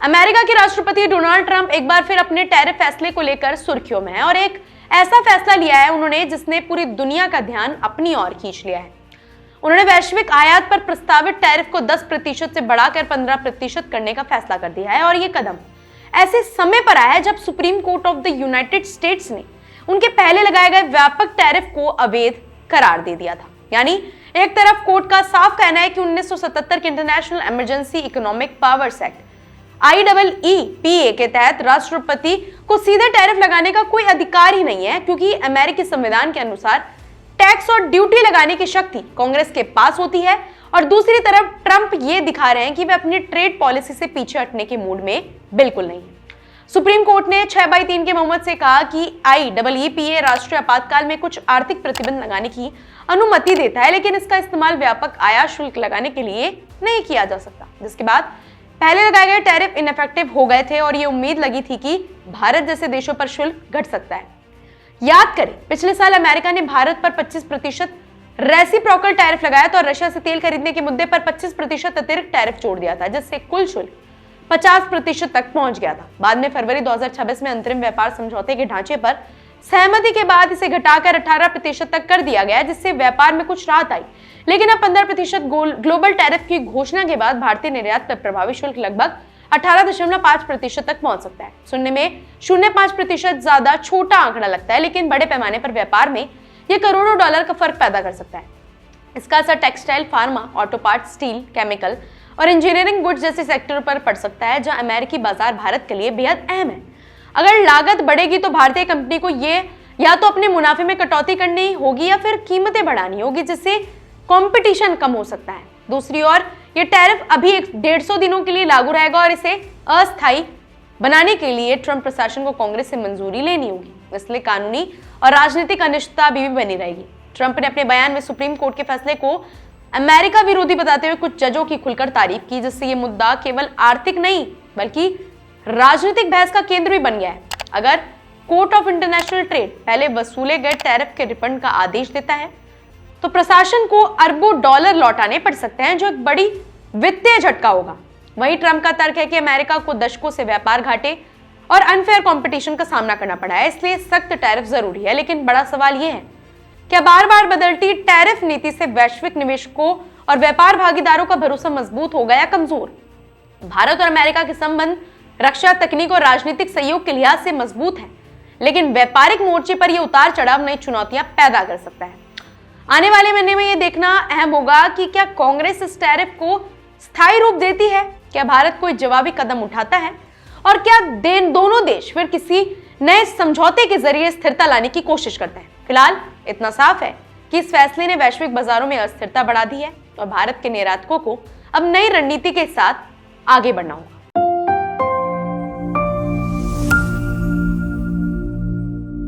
America के राष्ट्रपति Donald Trump एक बार फिर अपने टैरिफ फैसले को लेकर सुर्खियों में है और एक ऐसा फैसला लिया है उन्होंने जिसने पूरी दुनिया का ध्यान अपनी ओर खींच लिया है। उन्होंने वैश्विक आयात पर प्रस्तावित टैरिफ को 10% से बढ़ाकर 15% करने का फैसला कर दिया है और ये कदम ऐसे समय पर आया है जब supreme court of the United states ने उनके पहले लगाए गए व्यापक टैरिफ को अवैध करार दे दिया था। यानी एक तरफ कोर्ट का साफ कहना है कि 1977 के international emergency economic powers act IEEPA के तहत राष्ट्रपति को सीधे टैरिफ लगाने का कोई अधिकार ही नहीं है, क्योंकि अमेरिकी संविधान के अनुसार टैक्स और ड्यूटी लगाने की शक्ति कांग्रेस के पास होती है। और दूसरी तरफ ट्रंप ये दिखा रहे हैं कि वे अपनी ट्रेड पॉलिसी से पीछे हटने के मूड में बिल्कुल नहीं है। सुप्रीम कोर्ट ने 6/3 के बहुमत से कहा कि IEEPA राष्ट्रीय आपातकाल में कुछ आर्थिक प्रतिबंध लगाने की अनुमति देता है, लेकिन इसका इस्तेमाल व्यापक आयात शुल्क लगाने के लिए नहीं किया जा सकता, जिसके बाद पहले लगाए गए टैरिफ इनइफेक्टिव हो गए थे और ये उम्मीद लगी थी कि भारत जैसे देशों पर शुल्क घट सकता है। याद करें, पिछले साल अमेरिका ने भारत पर 25% रेसिप्रोकल टैरिफ लगाया था और रशिया से तेल खरीदने के मुद्दे पर 25% अतिरिक्त टैरिफ जोड़ दिया था, जिससे कुल शुल्क 50% तक पहुंच गया था। बाद में फरवरी 2026 में अंतरिम व्यापार समझौते के ढांचे पर सहमति के बाद इसे घटाकर 18% तक कर दिया गया, जिससे व्यापार में कुछ राहत आई। लेकिन अब 15% ग्लोबल टैरिफ की घोषणा के बाद भारतीय निर्यात पर प्रभावी शुल्क लगभग 18.5% तक पहुंच सकता है। सुनने में 0.5% ज्यादा छोटा आंकड़ा लगता है, लेकिन बड़े पैमाने पर व्यापार में यह करोड़ों डॉलर का फर्क पैदा कर सकता है। इसका असर textile, pharma, auto parts, steel, chemical और इंजीनियरिंग गुड्स जैसे सेक्टरों पर पड़ सकता है, जहां अमेरिकी बाजार भारत के लिए बेहद अहम है। अगर लागत बढ़ेगी तो भारतीय कंपनी को ये या तो अपने मुनाफे में कटौती करनी होगी या फिर कीमतें बढ़ानी होगी, जिससे कंपटीशन कम हो सकता है। दूसरी ओर ये टैरिफ अभी 150 दिनों के लिए लागू रहेगा और इसे अस्थायी बनाने के लिए ट्रंप प्रशासन को कांग्रेस से मंजूरी लेनी होगी, इसलिए कानूनी और राजनीतिक अनिश्चितता अभी भी बनी रहेगी। ट्रंप ने अपने बयान में सुप्रीम कोर्ट के फैसले को अमेरिका विरोधी बताते हुए कुछ जजों की खुलकर तारीफ की, जिससे ये मुद्दा केवल आर्थिक नहीं बल्कि राजनीतिक बहस का केंद्र भी बन गया है। अगर कोर्ट ऑफ इंटरनेशनल ट्रेड पहले वसूले गए टैरिफ के रिफंड का आदेश देता है तो प्रशासन को अरबों डॉलर लौटाने पड़ सकते हैं, जो एक बड़ी वित्तीय झटका होगा। वहीं ट्रंप का तर्क है कि अमेरिका को दशकों से व्यापार घाटे और अनफेयर कंपटीशन का सामना करना पड़ा है, इसलिए सख्त टैरिफ जरूरी है। लेकिन बड़ा सवाल यह है, क्या बार बार बदलती टैरिफ नीति से वैश्विक निवेशकों और व्यापार भागीदारों का भरोसा मजबूत होगा या कमजोर? भारत और अमेरिका के संबंध रक्षा, तकनीक और राजनीतिक सहयोग के लिहाज से मजबूत है, लेकिन व्यापारिक मोर्चे पर यह उतार चढ़ाव नई चुनौतियां पैदा कर सकता है। आने वाले महीने में यह देखना अहम होगा कि क्या कांग्रेस इस टैरिफ को स्थायी रूप देती है, क्या भारत कोई जवाबी कदम उठाता है और क्या दोनों देश फिर किसी नए समझौते के जरिए स्थिरता लाने की कोशिश करते हैं। फिलहाल इतना साफ है कि इस फैसले ने वैश्विक बाजारों में अस्थिरता बढ़ा दी है और भारत के निर्यातकों को अब नई रणनीति के साथ आगे बढ़ना होगा।